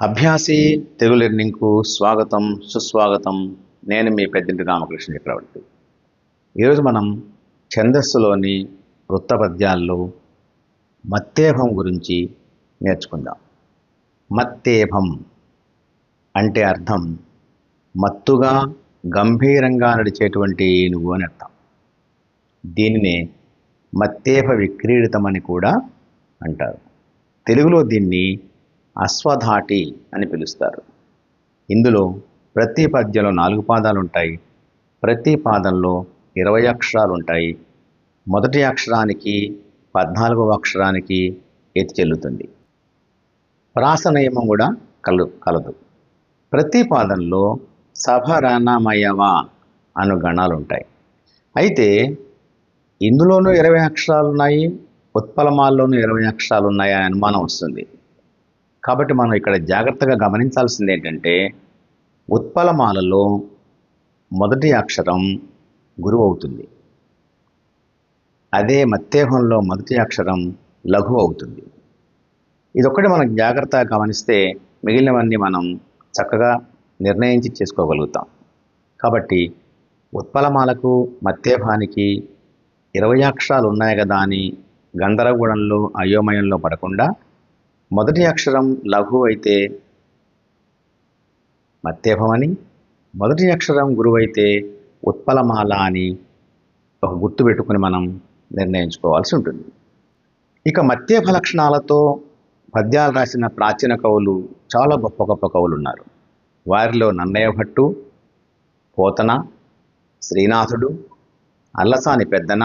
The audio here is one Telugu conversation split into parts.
అభ్యాసి తెలుగు లెర్నింగ్కు స్వాగతం సుస్వాగతం. నేను మీ పెద్దింటి రామకృష్ణ చక్రవర్తి. ఈరోజు మనం ఛందస్సులోని వృత్త పద్యాల్లో మత్తేభం గురించి నేర్చుకుందాం. మత్తేభం అంటే అర్థం మత్తుగా గంభీరంగా నడిచేటువంటి ఏనుగు అని అర్థం. దీనినే మత్తేభ విక్రీడితమని కూడా అంటారు. తెలుగులో దీన్ని అశ్వధాటి అని పిలుస్తారు. ఇందులో ప్రతి పద్యంలో 4 పాదాలు ఉంటాయి. ప్రతి పాదంలో 20 అక్షరాలు ఉంటాయి. మొదటి అక్షరానికి 14వ అక్షరానికి ఎత్తి చెల్లుతుంది. ప్రాస నియమం కూడా కలదు. ప్రతి పాదంలో సభరణమయవ అను గణాలు ఉంటాయి. అయితే ఇందులోనూ 20 అక్షరాలు ఉన్నాయి, ఉత్పలమాల్లోనూ 20 అక్షరాలు ఉన్నాయి అనే అనుమానం వస్తుంది. కాబట్టి మనం ఇక్కడ జాగ్రత్తగా గమనించాల్సింది ఏంటంటే, ఉత్పలమాలలో మొదటి అక్షరం గురువు అవుతుంది. అదే మత్తేభంలో మొదటి అక్షరం లఘు అవుతుంది. ఇదొక్కటి మనం జాగ్రత్తగా గమనిస్తే మిగిలినవన్నీ మనం చక్కగా నిర్ణయించి చేసుకోగలుగుతాం. కాబట్టి ఉత్పలమాలకు మత్తేభానికి 20 అక్షరాలు ఉన్నాయి కదా అని గందరగోళంలో అయోమయంలో పడకుండా, మొదటి అక్షరం లఘు అయితే మత్తేభం అని, మొదటి అక్షరం గురువైతే ఉత్పలమాల అని ఒక గుర్తు పెట్టుకుని మనం నిర్ణయించుకోవాల్సి ఉంటుంది. ఇక మత్తేభ లక్షణాలతో పద్యాలు రాసిన ప్రాచీన కవులు చాలా గొప్ప గొప్ప కవులు ఉన్నారు. వారిలో నన్నయ్య భట్టు, పోతన, శ్రీనాథుడు, అల్లసాని పెద్దన,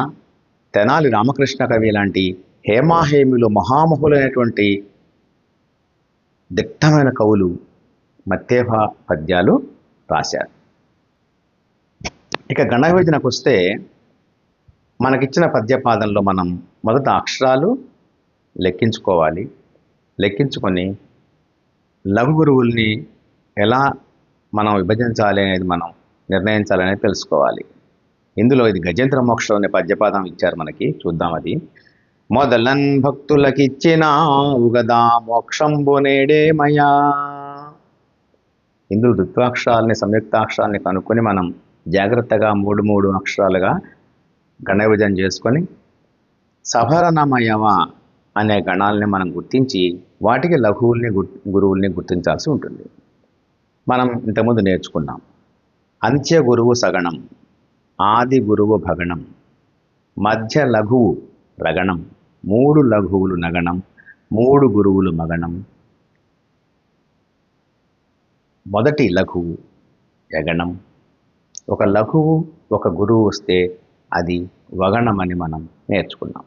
తెనాలి రామకృష్ణ కవి లాంటి హేమాహేమిలు మహామహులైనటువంటి దిట్టమైన కవులు మత్తేభ పద్యాలు రాశారు. ఇక గణ విభజనకు వస్తే, మనకిచ్చిన పద్యపాదంలో మనం మొదట అక్షరాలు లెక్కించుకోవాలి. లెక్కించుకొని లఘు గురువుల్ని ఎలా మనం విభజించాలి అనేది మనం నిర్ణయించాలనేది తెలుసుకోవాలి. ఇందులో ఇది గజేంద్ర మోక్షం అనే పద్యపాదం ఇచ్చారు మనకి, చూద్దాం. అది మొదలన్ భక్తులకిచ్చిన ఉగదా మోక్షంబు నేడే మయా. ఇందులో ద్విత్వాక్షరాలని సంయుక్తాక్షరాలని కనుక్కొని మనం జాగ్రత్తగా 3 అక్షరాలుగా గణ విభజన చేసుకొని సభరణమయవ అనే గణాలని మనం గుర్తించి వాటికి లఘువుల్ని గురువుల్ని గుర్తించాల్సి ఉంటుంది. మనం ఇంతకుముందు నేర్చుకున్నాం. అంత్య గురువు సగణం, ఆది గురువు భగణం, మధ్య లఘువు రగణం, 3 లఘువులు నగణం, 3 గురువులు మగణం, మొదటి లఘువు యగణం. ఒక లఘువు ఒక గురువు వస్తే అది వగణం అని మనం నేర్చుకున్నాం.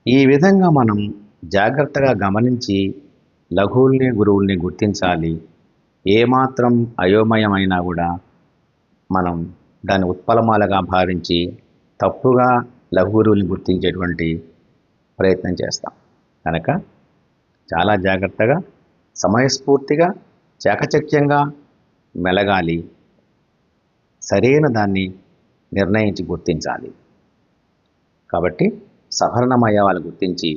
ఈ విధంగా మనం జాగ్రత్తగా గమనించి లఘువుల్ని గురువుల్ని గుర్తించాలి. ఏమాత్రం అయోమయమైనా కూడా మనం దాన్ని ఉత్పలమాలగా భావించి తప్పుగా లఘు గురువుల్ని గుర్తించేటువంటి ప్రయత్నం చేస్తాం. కనుక చాలా జాగ్రత్తగా, సమయస్ఫూర్తిగా, చాకచక్యంగా మెలగాలి. సరైన దాన్ని నిర్ణయించి గుర్తించాలి. కాబట్టి సభరణమయాలు గుర్తించి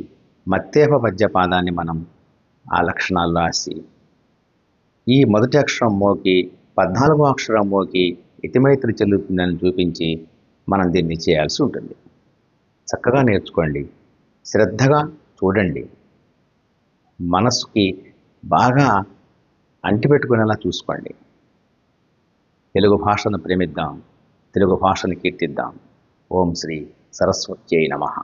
మత్తేభ పద్యపాదాన్ని మనం ఆ లక్షణాలు రాసి, ఈ మొదటి అక్షరం మోకి 14వ అక్షరం మోకి ఇతిమైత్రి చెల్లుతుందని చూపించి మనం దీన్ని చేయాల్సి ఉంటుంది. చక్కగా నేర్చుకోండి, శ్రద్ధగా చూడండి, మనసుకి బాగా అంటిపెట్టుకునేలా చూసుకోండి. తెలుగు భాషను ప్రేమిద్దాం, తెలుగు భాషను కీర్తిద్దాం. ఓం శ్రీ సరస్వత్యై నమః.